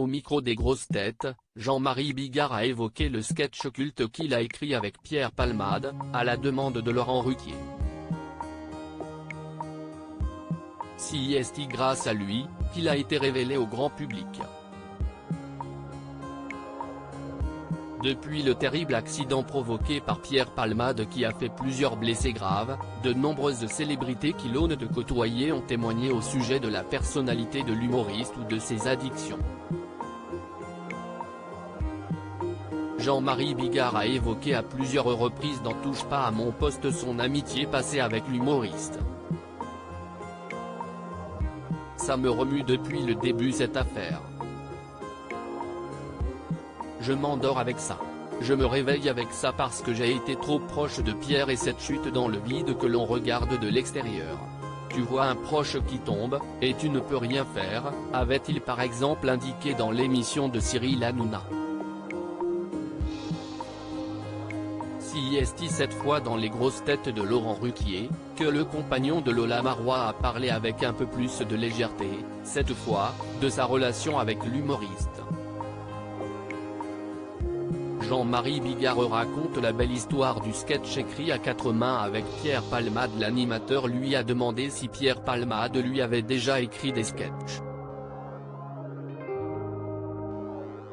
Au micro des grosses têtes, Jean-Marie Bigard a évoqué le sketch culte qu'il a écrit avec Pierre Palmade, à la demande de Laurent Ruquier. C'est grâce à lui qu'il a été révélé au grand public. Depuis le terrible accident provoqué par Pierre Palmade qui a fait plusieurs blessés graves, de nombreuses célébrités qui l'aunent de côtoyer ont témoigné au sujet de la personnalité de l'humoriste ou de ses addictions. Jean-Marie Bigard a évoqué à plusieurs reprises dans Touche pas à mon poste son amitié passée avec l'humoriste. Ça me remue depuis le début cette affaire. Je m'endors avec ça. Je me réveille avec ça parce que j'ai été trop proche de Pierre et cette chute dans le vide que l'on regarde de l'extérieur. Tu vois un proche qui tombe, et tu ne peux rien faire, avait-il par exemple indiqué dans l'émission de Cyril Hanouna. C'est cette fois dans les grosses têtes de Laurent Ruquier, que le compagnon de Lola Marois a parlé avec un peu plus de légèreté, cette fois, de sa relation avec l'humoriste. Jean-Marie Bigard raconte la belle histoire du sketch écrit à quatre mains avec Pierre Palmade. L'animateur lui a demandé si Pierre Palmade lui avait déjà écrit des sketchs.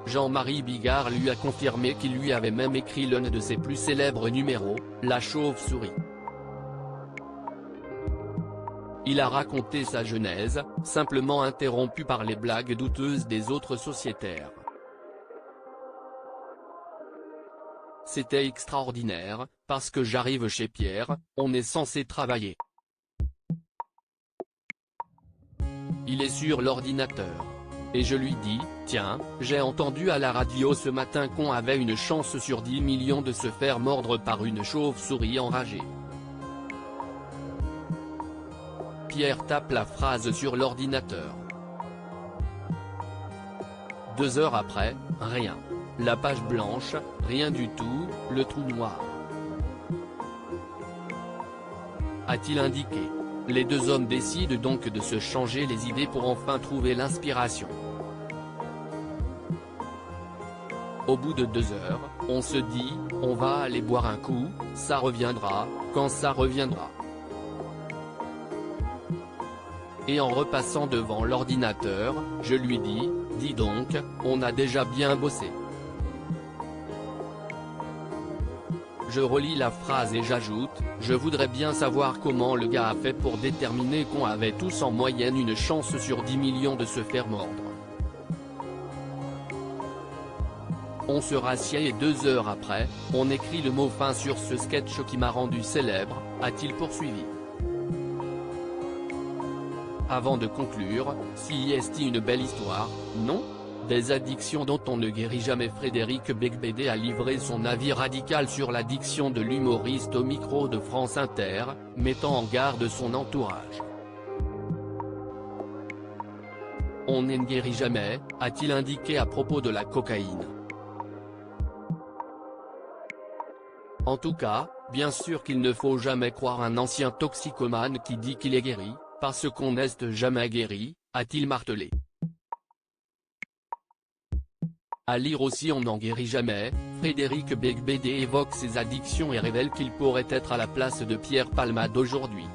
Jean-Marie Bigard lui a confirmé qu'il lui avait même écrit l'un de ses plus célèbres numéros, La chauve-souris. Il a raconté sa genèse, simplement interrompue par les blagues douteuses des autres sociétaires. C'était extraordinaire, parce que j'arrive chez Pierre, on est censé travailler. Il est sur l'ordinateur. Et je lui dis, tiens, j'ai entendu à la radio ce matin qu'on avait une chance sur 10 millions de se faire mordre par une chauve-souris enragée. Pierre tape la phrase sur l'ordinateur. 2 heures après, rien. La page blanche, rien du tout, le trou noir. A-t-il indiqué. Les deux hommes décident donc de se changer les idées pour enfin trouver l'inspiration. Au bout de 2 heures, on se dit, on va aller boire un coup, ça reviendra, quand ça reviendra. Et en repassant devant l'ordinateur, je lui dis, dis donc, on a déjà bien bossé. Je relis la phrase et j'ajoute, je voudrais bien savoir comment le gars a fait pour déterminer qu'on avait tous en moyenne une chance sur 10 millions de se faire mordre. On se rassied et 2 heures après, on écrit le mot fin sur ce sketch qui m'a rendu célèbre, a-t-il poursuivi. Avant de conclure, c'est une belle histoire, non ? Des addictions dont on ne guérit jamais. Frédéric Beigbeder a livré son avis radical sur l'addiction de l'humoriste au micro de France Inter, mettant en garde son entourage. On ne guérit jamais, a-t-il indiqué à propos de la cocaïne. En tout cas, bien sûr qu'il ne faut jamais croire un ancien toxicomane qui dit qu'il est guéri, parce qu'on n'est jamais guéri, a-t-il martelé. À lire aussi On n'en guérit jamais, Frédéric Beigbeder évoque ses addictions et révèle qu'il pourrait être à la place de Pierre Palmade aujourd'hui.